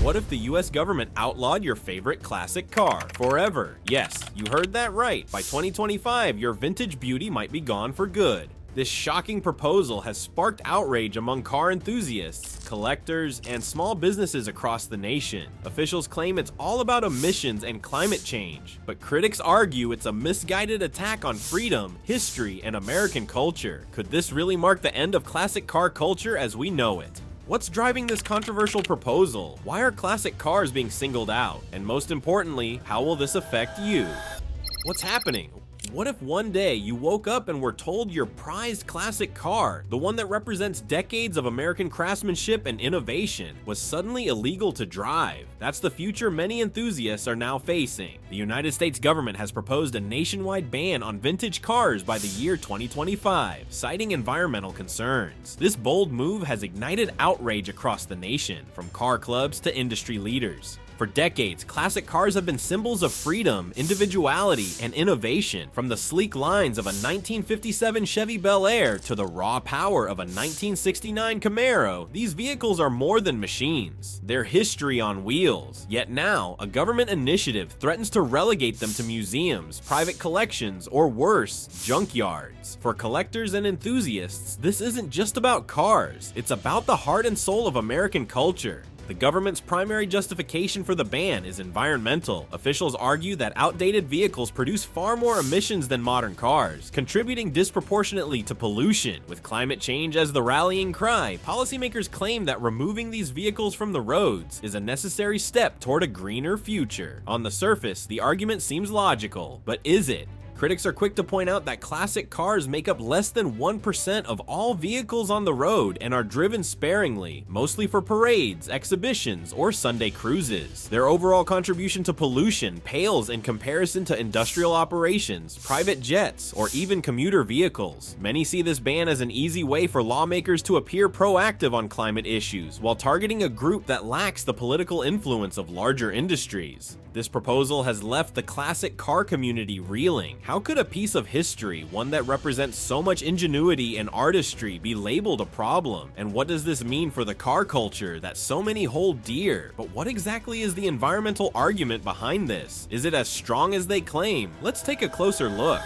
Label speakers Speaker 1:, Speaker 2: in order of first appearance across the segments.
Speaker 1: What if the US government outlawed your favorite classic car forever? Yes, you heard that right. By 2025, your vintage beauty might be gone for good. This shocking proposal has sparked outrage among car enthusiasts, collectors, and small businesses across the nation. Officials claim it's all about emissions and climate change, but critics argue it's a misguided attack on freedom, history, and American culture. Could this really mark the end of classic car culture as we know it? What's driving this controversial proposal? Why are classic cars being singled out? And most importantly, how will this affect you? What's happening? What if one day you woke up and were told your prized classic car, the one that represents decades of American craftsmanship and innovation, was suddenly illegal to drive? That's the future many enthusiasts are now facing. The United States government has proposed a nationwide ban on vintage cars by the year 2025, citing environmental concerns. This bold move has ignited outrage across the nation, from car clubs to industry leaders. For decades, classic cars have been symbols of freedom, individuality, and innovation. From the sleek lines of a 1957 Chevy Bel Air to the raw power of a 1969 Camaro, these vehicles are more than machines. They're history on wheels. Yet now, a government initiative threatens to relegate them to museums, private collections, or worse, junkyards. For collectors and enthusiasts, this isn't just about cars. It's about the heart and soul of American culture. The government's primary justification for the ban is environmental. Officials argue that outdated vehicles produce far more emissions than modern cars, contributing disproportionately to pollution. With climate change as the rallying cry, policymakers claim that removing these vehicles from the roads is a necessary step toward a greener future. On the surface, the argument seems logical, but is it? Critics are quick to point out that classic cars make up less than 1% of all vehicles on the road and are driven sparingly, mostly for parades, exhibitions, or Sunday cruises. Their overall contribution to pollution pales in comparison to industrial operations, private jets, or even commuter vehicles. Many see this ban as an easy way for lawmakers to appear proactive on climate issues, while targeting a group that lacks the political influence of larger industries. This proposal has left the classic car community reeling. How could a piece of history, one that represents so much ingenuity and artistry, be labeled a problem? And what does this mean for the car culture that so many hold dear? But what exactly is the environmental argument behind this? Is it as strong as they claim? Let's take a closer look.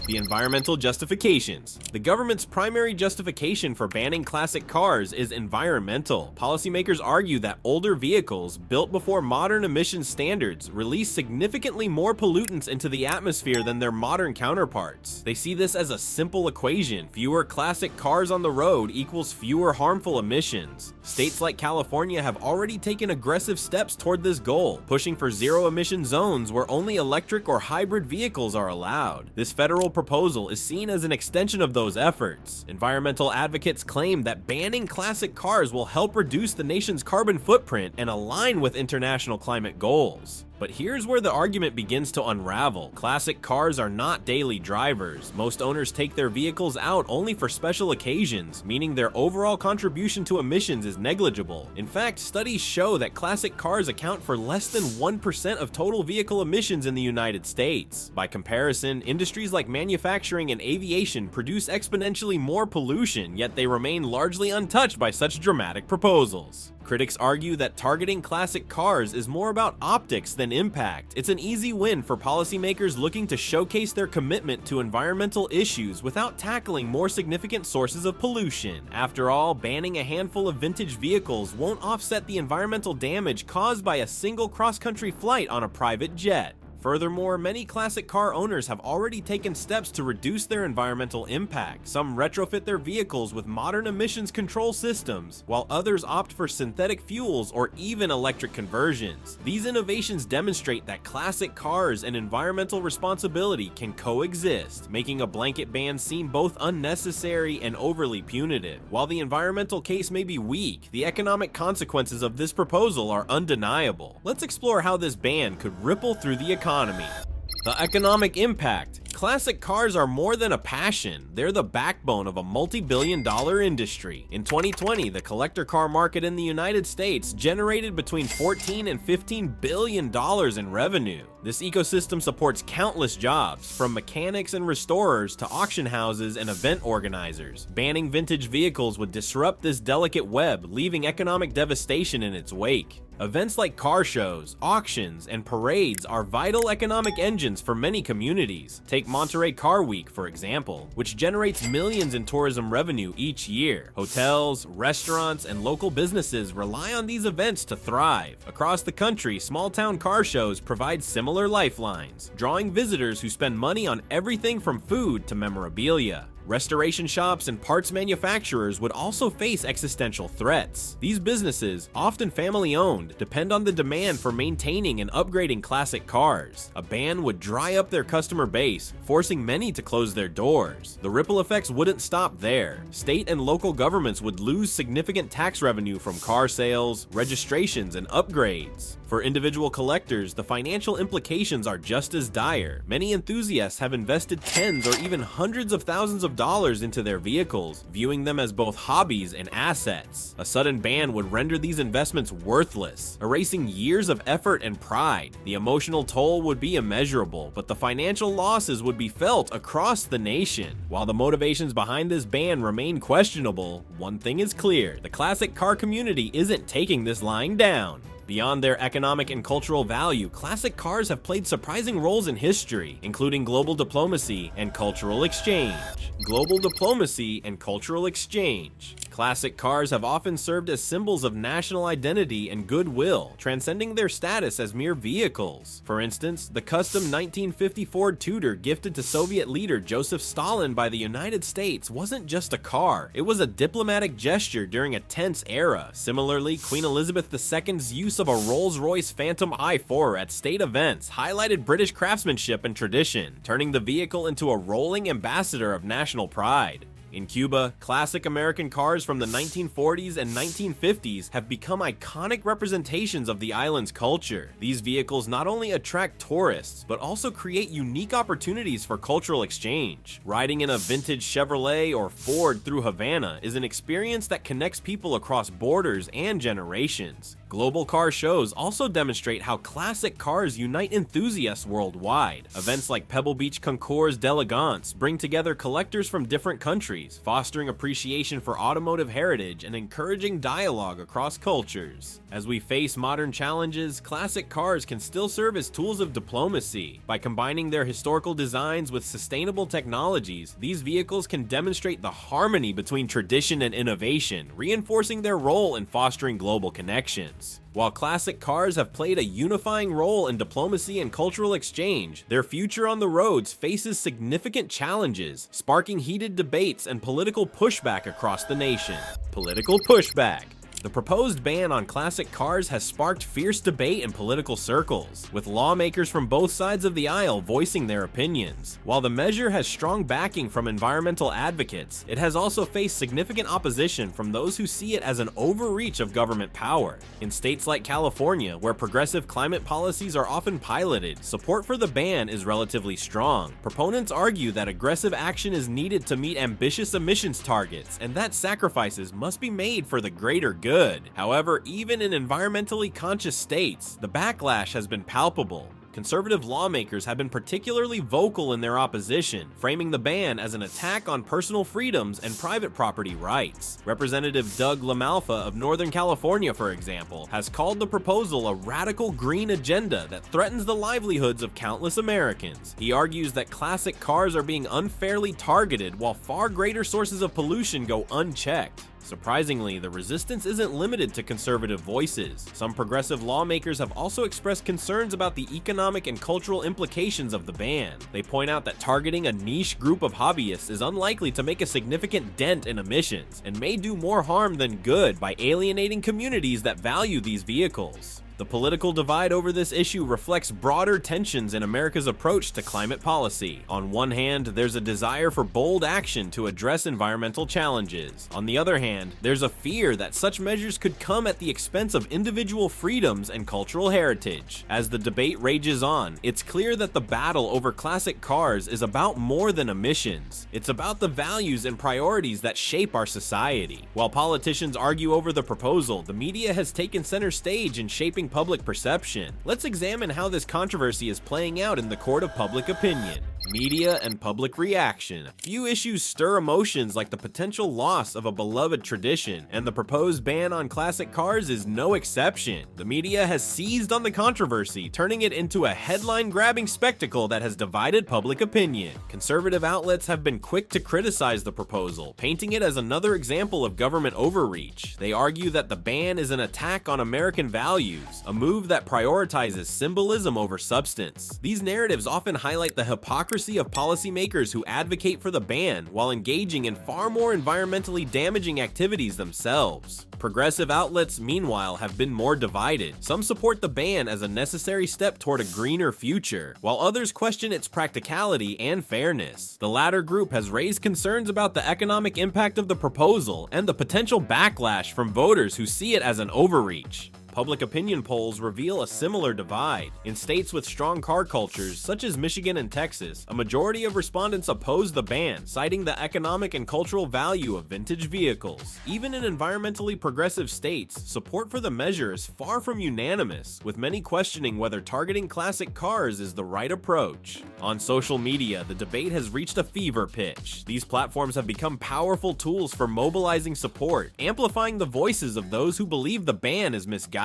Speaker 1: The environmental justifications. The government's primary justification for banning classic cars is environmental. Policymakers argue that older vehicles, built before modern emission standards, release significantly more pollutants into the atmosphere than their modern counterparts. They see this as a simple equation: fewer classic cars on the road equals fewer harmful emissions. States like California have already taken aggressive steps toward this goal, pushing for zero-emission zones where only electric or hybrid vehicles are allowed. This federal proposal is seen as an extension of those efforts. Environmental advocates claim that banning classic cars will help reduce the nation's carbon footprint and align with international climate goals. But here's where the argument begins to unravel. Classic cars are not daily drivers. Most owners take their vehicles out only for special occasions, meaning their overall contribution to emissions is negligible. In fact, studies show that classic cars account for less than 1% of total vehicle emissions in the United States. By comparison, industries like manufacturing and aviation produce exponentially more pollution, yet they remain largely untouched by such dramatic proposals. Critics argue that targeting classic cars is more about optics than impact. It's an easy win for policymakers looking to showcase their commitment to environmental issues without tackling more significant sources of pollution. After all, banning a handful of vintage vehicles won't offset the environmental damage caused by a single cross-country flight on a private jet. Furthermore, many classic car owners have already taken steps to reduce their environmental impact. Some retrofit their vehicles with modern emissions control systems, while others opt for synthetic fuels or even electric conversions. These innovations demonstrate that classic cars and environmental responsibility can coexist, making a blanket ban seem both unnecessary and overly punitive. While the environmental case may be weak, the economic consequences of this proposal are undeniable. Let's explore how this ban could ripple through the economy. The economic impact. Classic cars are more than a passion. They're the backbone of a multi-billion-dollar industry. In 2020, the collector car market in the United States generated between $14 and $15 billion in revenue. This ecosystem supports countless jobs, from mechanics and restorers to auction houses and event organizers. Banning vintage vehicles would disrupt this delicate web, leaving economic devastation in its wake. Events like car shows, auctions, and parades are vital economic engines for many communities. Take Monterey Car Week, for example, which generates millions in tourism revenue each year. Hotels, restaurants, and local businesses rely on these events to thrive. Across the country, small-town car shows provide similar lifelines, drawing visitors who spend money on everything from food to memorabilia. Restoration shops and parts manufacturers would also face existential threats. These businesses, often family-owned, depend on the demand for maintaining and upgrading classic cars. A ban would dry up their customer base, forcing many to close their doors. The ripple effects wouldn't stop there. State and local governments would lose significant tax revenue from car sales, registrations, and upgrades. For individual collectors, the financial implications are just as dire. Many enthusiasts have invested tens or even hundreds of thousands of dollars into their vehicles, viewing them as both hobbies and assets. A sudden ban would render these investments worthless, erasing years of effort and pride. The emotional toll would be immeasurable, but the financial losses would be felt across the nation. While the motivations behind this ban remain questionable, one thing is clear: the classic car community isn't taking this lying down. Beyond their economic and cultural value, classic cars have played surprising roles in history, including global diplomacy and cultural exchange. Global diplomacy and cultural exchange. Classic cars have often served as symbols of national identity and goodwill, transcending their status as mere vehicles. For instance, the custom 1950 Ford Tudor gifted to Soviet leader Joseph Stalin by the United States wasn't just a car, it was a diplomatic gesture during a tense era. Similarly, Queen Elizabeth II's use of a Rolls-Royce Phantom I4 at state events highlighted British craftsmanship and tradition, turning the vehicle into a rolling ambassador of national pride. In Cuba, classic American cars from the 1940s and 1950s have become iconic representations of the island's culture. These vehicles not only attract tourists, but also create unique opportunities for cultural exchange. Riding in a vintage Chevrolet or Ford through Havana is an experience that connects people across borders and generations. Global car shows also demonstrate how classic cars unite enthusiasts worldwide. Events like Pebble Beach Concours d'Elegance bring together collectors from different countries, fostering appreciation for automotive heritage and encouraging dialogue across cultures. As we face modern challenges, classic cars can still serve as tools of diplomacy. By combining their historical designs with sustainable technologies, these vehicles can demonstrate the harmony between tradition and innovation, reinforcing their role in fostering global connections. While classic cars have played a unifying role in diplomacy and cultural exchange, their future on the roads faces significant challenges, sparking heated debates and political pushback across the nation. Political pushback. The proposed ban on classic cars has sparked fierce debate in political circles, with lawmakers from both sides of the aisle voicing their opinions. While the measure has strong backing from environmental advocates, it has also faced significant opposition from those who see it as an overreach of government power. In states like California, where progressive climate policies are often piloted, support for the ban is relatively strong. Proponents argue that aggressive action is needed to meet ambitious emissions targets, and that sacrifices must be made for the greater good. However, even in environmentally conscious states, the backlash has been palpable. Conservative lawmakers have been particularly vocal in their opposition, framing the ban as an attack on personal freedoms and private property rights. Representative Doug LaMalfa of Northern California, for example, has called the proposal a radical green agenda that threatens the livelihoods of countless Americans. He argues that classic cars are being unfairly targeted while far greater sources of pollution go unchecked. Surprisingly, the resistance isn't limited to conservative voices. Some progressive lawmakers have also expressed concerns about the economic and cultural implications of the ban. They point out that targeting a niche group of hobbyists is unlikely to make a significant dent in emissions, and may do more harm than good by alienating communities that value these vehicles. The political divide over this issue reflects broader tensions in America's approach to climate policy. On one hand, there's a desire for bold action to address environmental challenges. On the other hand, there's a fear that such measures could come at the expense of individual freedoms and cultural heritage. As the debate rages on, it's clear that the battle over classic cars is about more than emissions. It's about the values and priorities that shape our society. While politicians argue over the proposal, the media has taken center stage in shaping public perception. Let's examine how this controversy is playing out in the court of public opinion. Media and public reaction. Few issues stir emotions like the potential loss of a beloved tradition, and the proposed ban on classic cars is no exception. The media has seized on the controversy, turning it into a headline-grabbing spectacle that has divided public opinion. Conservative outlets have been quick to criticize the proposal, painting it as another example of government overreach. They argue that the ban is an attack on American values, a move that prioritizes symbolism over substance. These narratives often highlight the hypocrisy of policymakers who advocate for the ban while engaging in far more environmentally damaging activities themselves. Progressive outlets, meanwhile, have been more divided. Some support the ban as a necessary step toward a greener future, while others question its practicality and fairness. The latter group has raised concerns about the economic impact of the proposal and the potential backlash from voters who see it as an overreach. Public opinion polls reveal a similar divide. In states with strong car cultures, such as Michigan and Texas, a majority of respondents oppose the ban, citing the economic and cultural value of vintage vehicles. Even in environmentally progressive states, support for the measure is far from unanimous, with many questioning whether targeting classic cars is the right approach. On social media, the debate has reached a fever pitch. These platforms have become powerful tools for mobilizing support, amplifying the voices of those who believe the ban is misguided.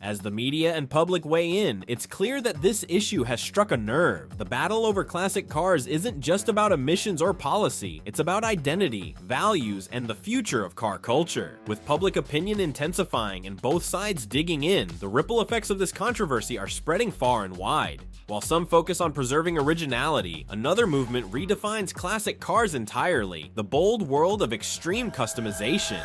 Speaker 1: As the media and public weigh in, it's clear that this issue has struck a nerve. The battle over classic cars isn't just about emissions or policy, it's about identity, values, and the future of car culture. With public opinion intensifying and both sides digging in, the ripple effects of this controversy are spreading far and wide. While some focus on preserving originality, another movement redefines classic cars entirely: the bold world of extreme customization.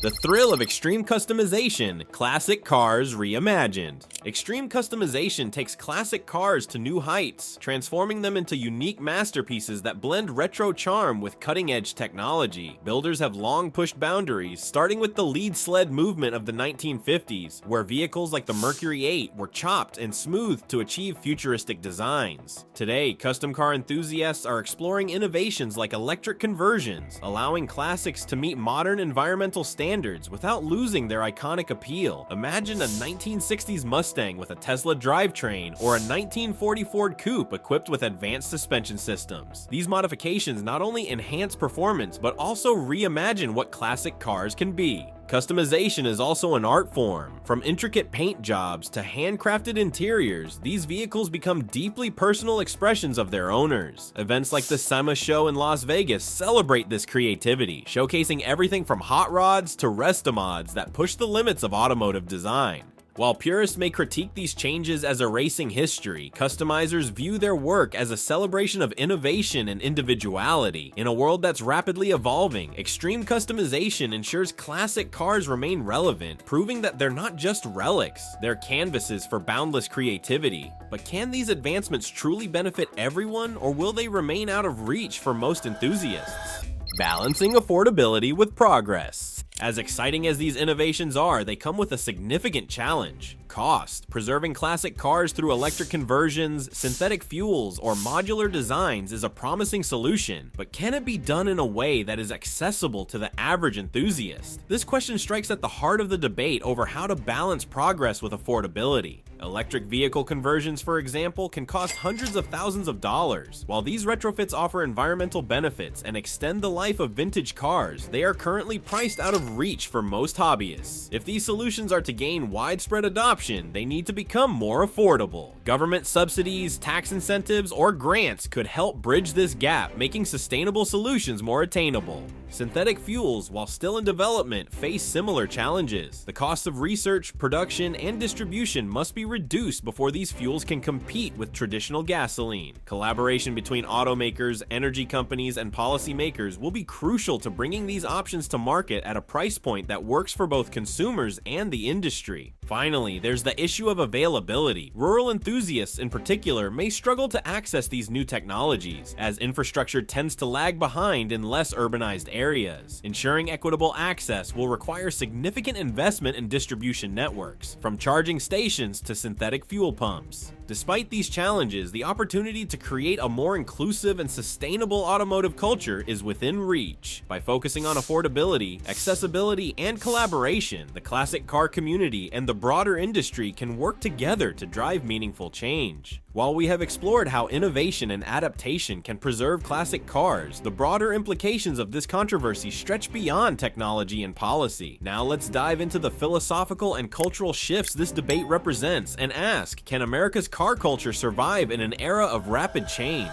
Speaker 1: The thrill of extreme customization, classic cars reimagined. Extreme customization takes classic cars to new heights, transforming them into unique masterpieces that blend retro charm with cutting-edge technology. Builders have long pushed boundaries, starting with the lead sled movement of the 1950s, where vehicles like the Mercury 8 were chopped and smoothed to achieve futuristic designs. Today, custom car enthusiasts are exploring innovations like electric conversions, allowing classics to meet modern environmental standards without losing their iconic appeal. Imagine a 1960s Mustang with a Tesla drivetrain or a 1940 Ford Coupe equipped with advanced suspension systems. These modifications not only enhance performance but also reimagine what classic cars can be. Customization is also an art form. From intricate paint jobs to handcrafted interiors, these vehicles become deeply personal expressions of their owners. Events like the SEMA show in Las Vegas celebrate this creativity, showcasing everything from hot rods to restomods that push the limits of automotive design. While purists may critique these changes as erasing history, customizers view their work as a celebration of innovation and individuality. In a world that's rapidly evolving, extreme customization ensures classic cars remain relevant, proving that they're not just relics, they're canvases for boundless creativity. But can these advancements truly benefit everyone, or will they remain out of reach for most enthusiasts? Balancing affordability with progress. As exciting as these innovations are, they come with a significant challenge: cost. Preserving classic cars through electric conversions, synthetic fuels, or modular designs is a promising solution, but can it be done in a way that is accessible to the average enthusiast? This question strikes at the heart of the debate over how to balance progress with affordability. Electric vehicle conversions, for example, can cost hundreds of thousands of dollars. While these retrofits offer environmental benefits and extend the life of vintage cars, they are currently priced out of reach for most hobbyists. If these solutions are to gain widespread adoption, they need to become more affordable. Government subsidies, tax incentives, or grants could help bridge this gap, making sustainable solutions more attainable. Synthetic fuels, while still in development, face similar challenges. The cost of research, production, and distribution must be reduced before these fuels can compete with traditional gasoline. Collaboration between automakers, energy companies, and policymakers will be crucial to bringing these options to market at a price point that works for both consumers and the industry. Finally, there's the issue of availability. Rural enthusiasts in particular may struggle to access these new technologies, as infrastructure tends to lag behind in less urbanized areas. Ensuring equitable access will require significant investment in distribution networks, from charging stations to synthetic fuel pumps. Despite these challenges, the opportunity to create a more inclusive and sustainable automotive culture is within reach. By focusing on affordability, accessibility, and collaboration, the classic car community and the broader industry can work together to drive meaningful change. While we have explored how innovation and adaptation can preserve classic cars, the broader implications of this controversy stretch beyond technology and policy. Now let's dive into the philosophical and cultural shifts this debate represents and ask, can America's car culture survive in an era of rapid change?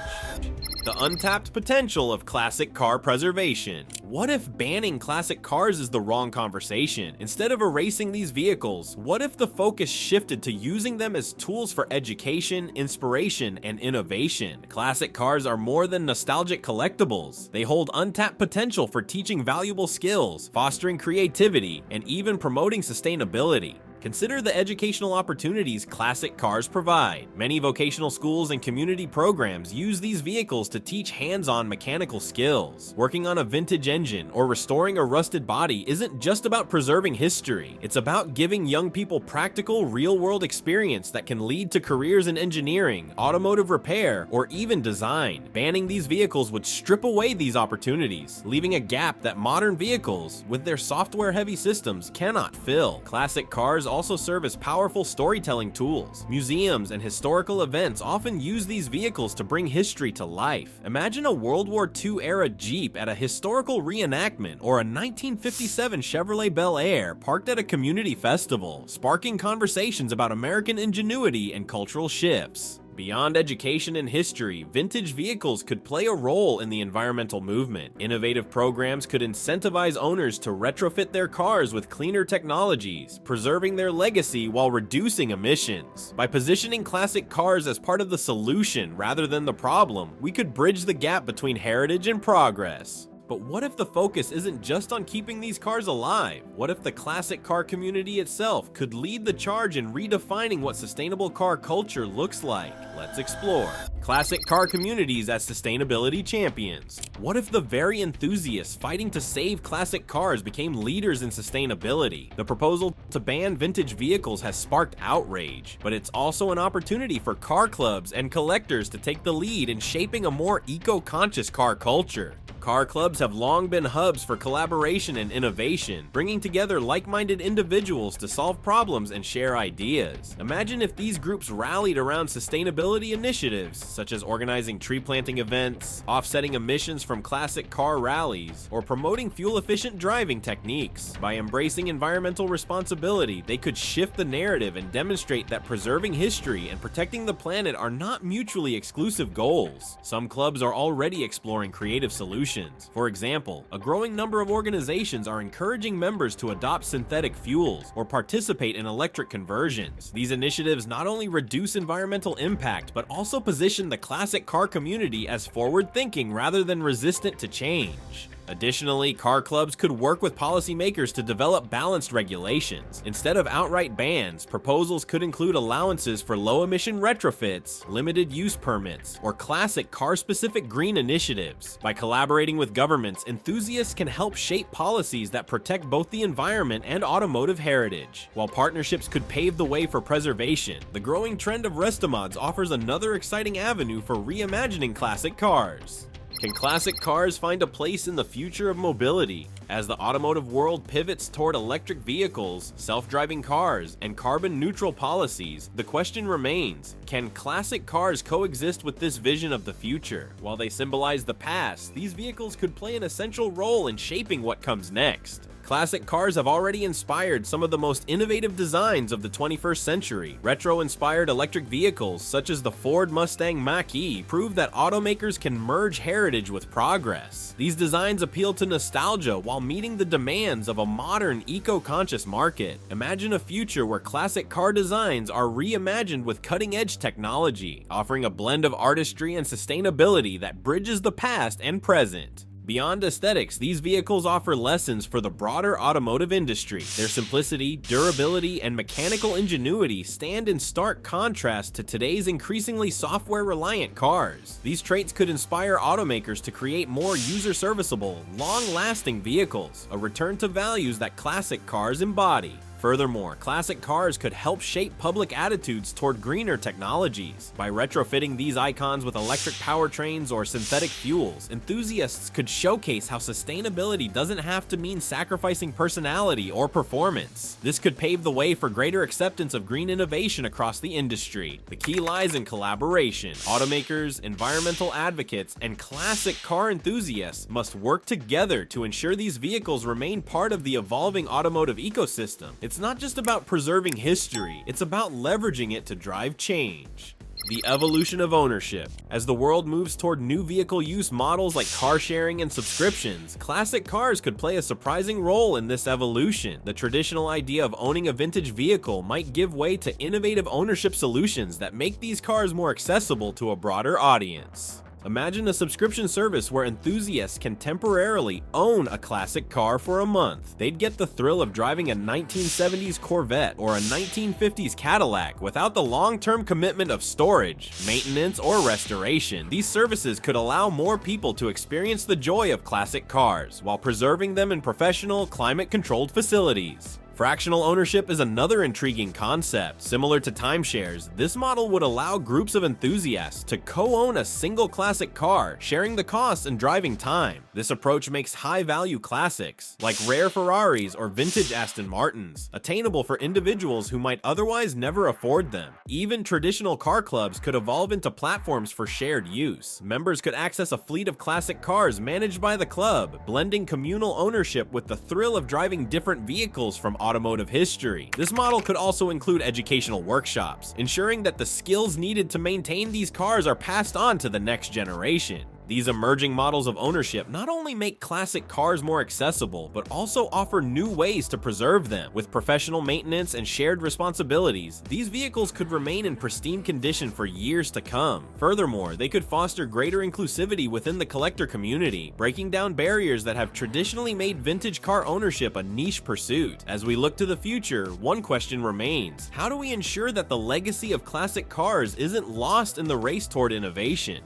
Speaker 1: The untapped potential of classic car preservation. What if banning classic cars is the wrong conversation? Instead of erasing these vehicles, what if the focus shifted to using them as tools for education, inspiration, and innovation? Classic cars are more than nostalgic collectibles. They hold untapped potential for teaching valuable skills, fostering creativity, and even promoting sustainability. Consider the educational opportunities classic cars provide. Many vocational schools and community programs use these vehicles to teach hands-on mechanical skills. Working on a vintage engine or restoring a rusted body isn't just about preserving history. It's about giving young people practical, real-world experience that can lead to careers in engineering, automotive repair, or even design. Banning these vehicles would strip away these opportunities, leaving a gap that modern vehicles, with their software-heavy systems, cannot fill. Classic cars also serve as powerful storytelling tools. Museums and historical events often use these vehicles to bring history to life. Imagine a World War II era Jeep at a historical reenactment or a 1957 Chevrolet Bel Air parked at a community festival, sparking conversations about American ingenuity and cultural shifts. Beyond education and history, vintage vehicles could play a role in the environmental movement. Innovative programs could incentivize owners to retrofit their cars with cleaner technologies, preserving their legacy while reducing emissions. By positioning classic cars as part of the solution rather than the problem, we could bridge the gap between heritage and progress. But what if the focus isn't just on keeping these cars alive? What if the classic car community itself could lead the charge in redefining what sustainable car culture looks like? Let's explore. Classic car communities as sustainability champions. What if the very enthusiasts fighting to save classic cars became leaders in sustainability? The proposal to ban vintage vehicles has sparked outrage, but it's also an opportunity for car clubs and collectors to take the lead in shaping a more eco-conscious car culture. Car clubs have long been hubs for collaboration and innovation, bringing together like-minded individuals to solve problems and share ideas. Imagine if these groups rallied around sustainability initiatives, such as organizing tree planting events, offsetting emissions from classic car rallies, or promoting fuel-efficient driving techniques. By embracing environmental responsibility, they could shift the narrative and demonstrate that preserving history and protecting the planet are not mutually exclusive goals. Some clubs are already exploring creative solutions. For example, a growing number of organizations are encouraging members to adopt synthetic fuels or participate in electric conversions. These initiatives not only reduce environmental impact, but also position the classic car community as forward-thinking rather than resistant to change. Additionally, car clubs could work with policymakers to develop balanced regulations. Instead of outright bans, proposals could include allowances for low-emission retrofits, limited use permits, or classic car-specific green initiatives. By collaborating with governments, enthusiasts can help shape policies that protect both the environment and automotive heritage. While partnerships could pave the way for preservation, the growing trend of restomods offers another exciting avenue for reimagining classic cars. Can classic cars find a place in the future of mobility? As the automotive world pivots toward electric vehicles, self-driving cars, and carbon-neutral policies, the question remains, can classic cars coexist with this vision of the future? While they symbolize the past, these vehicles could play an essential role in shaping what comes next. Classic cars have already inspired some of the most innovative designs of the 21st century. Retro-inspired electric vehicles, such as the Ford Mustang Mach-E, prove that automakers can merge heritage with progress. These designs appeal to nostalgia while meeting the demands of a modern, eco-conscious market. Imagine a future where classic car designs are reimagined with cutting-edge technology, offering a blend of artistry and sustainability that bridges the past and present. Beyond aesthetics, these vehicles offer lessons for the broader automotive industry. Their simplicity, durability, and mechanical ingenuity stand in stark contrast to today's increasingly software-reliant cars. These traits could inspire automakers to create more user-serviceable, long-lasting vehicles, a return to values that classic cars embody. Furthermore, classic cars could help shape public attitudes toward greener technologies. By retrofitting these icons with electric powertrains or synthetic fuels, enthusiasts could showcase how sustainability doesn't have to mean sacrificing personality or performance. This could pave the way for greater acceptance of green innovation across the industry. The key lies in collaboration. Automakers, environmental advocates, and classic car enthusiasts must work together to ensure these vehicles remain part of the evolving automotive ecosystem. It's not just about preserving history, it's about leveraging it to drive change. The evolution of ownership. As the world moves toward new vehicle use models like car sharing and subscriptions, classic cars could play a surprising role in this evolution. The traditional idea of owning a vintage vehicle might give way to innovative ownership solutions that make these cars more accessible to a broader audience. Imagine a subscription service where enthusiasts can temporarily own a classic car for a month. They'd get the thrill of driving a 1970s Corvette or a 1950s Cadillac without the long-term commitment of storage, maintenance, or restoration. These services could allow more people to experience the joy of classic cars while preserving them in professional, climate-controlled facilities. Fractional ownership is another intriguing concept. Similar to timeshares, this model would allow groups of enthusiasts to co-own a single classic car, sharing the costs and driving time. This approach makes high-value classics, like rare Ferraris or vintage Aston Martins, attainable for individuals who might otherwise never afford them. Even traditional car clubs could evolve into platforms for shared use. Members could access a fleet of classic cars managed by the club, blending communal ownership with the thrill of driving different vehicles from automotive history. This model could also include educational workshops, ensuring that the skills needed to maintain these cars are passed on to the next generation. These emerging models of ownership not only make classic cars more accessible, but also offer new ways to preserve them. With professional maintenance and shared responsibilities, these vehicles could remain in pristine condition for years to come. Furthermore, they could foster greater inclusivity within the collector community, breaking down barriers that have traditionally made vintage car ownership a niche pursuit. As we look to the future, one question remains: how do we ensure that the legacy of classic cars isn't lost in the race toward innovation?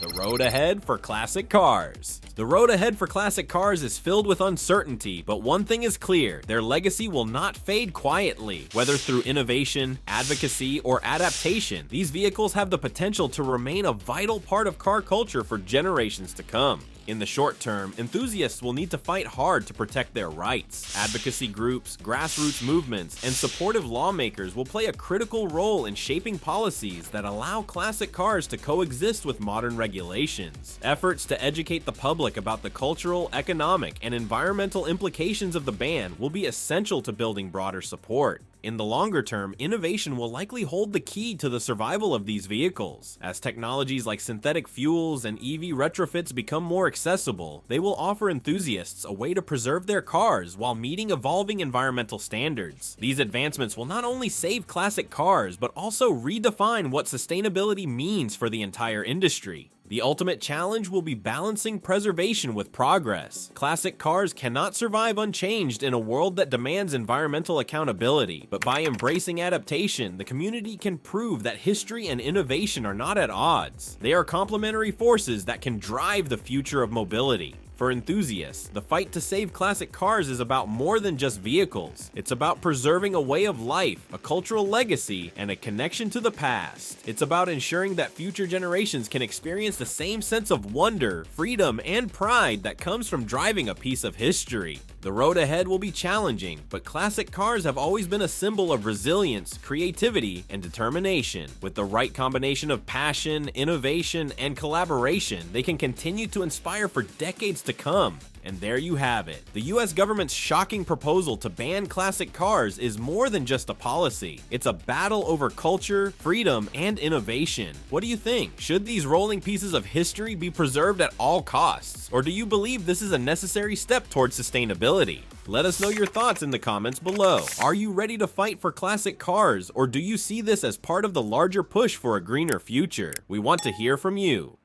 Speaker 1: The road ahead for classic cars. The road ahead for classic cars is filled with uncertainty, but one thing is clear: their legacy will not fade quietly. Whether through innovation, advocacy, or adaptation, these vehicles have the potential to remain a vital part of car culture for generations to come. In the short term, enthusiasts will need to fight hard to protect their rights. Advocacy groups, grassroots movements, and supportive lawmakers will play a critical role in shaping policies that allow classic cars to coexist with modern regulations. Efforts to educate the public about the cultural, economic, and environmental implications of the ban will be essential to building broader support. In the longer term, innovation will likely hold the key to the survival of these vehicles. As technologies like synthetic fuels and EV retrofits become more accessible, they will offer enthusiasts a way to preserve their cars while meeting evolving environmental standards. These advancements will not only save classic cars, but also redefine what sustainability means for the entire industry. The ultimate challenge will be balancing preservation with progress. Classic cars cannot survive unchanged in a world that demands environmental accountability, but by embracing adaptation, the community can prove that history and innovation are not at odds. They are complementary forces that can drive the future of mobility. For enthusiasts, the fight to save classic cars is about more than just vehicles. It's about preserving a way of life, a cultural legacy, and a connection to the past. It's about ensuring that future generations can experience the same sense of wonder, freedom, and pride that comes from driving a piece of history. The road ahead will be challenging, but classic cars have always been a symbol of resilience, creativity, and determination. With the right combination of passion, innovation, and collaboration, they can continue to inspire for decades to come. And there you have it. The US government's shocking proposal to ban classic cars is more than just a policy. It's a battle over culture, freedom, and innovation. What do you think? Should these rolling pieces of history be preserved at all costs? Or do you believe this is a necessary step towards sustainability? Let us know your thoughts in the comments below. Are you ready to fight for classic cars, or do you see this as part of the larger push for a greener future? We want to hear from you.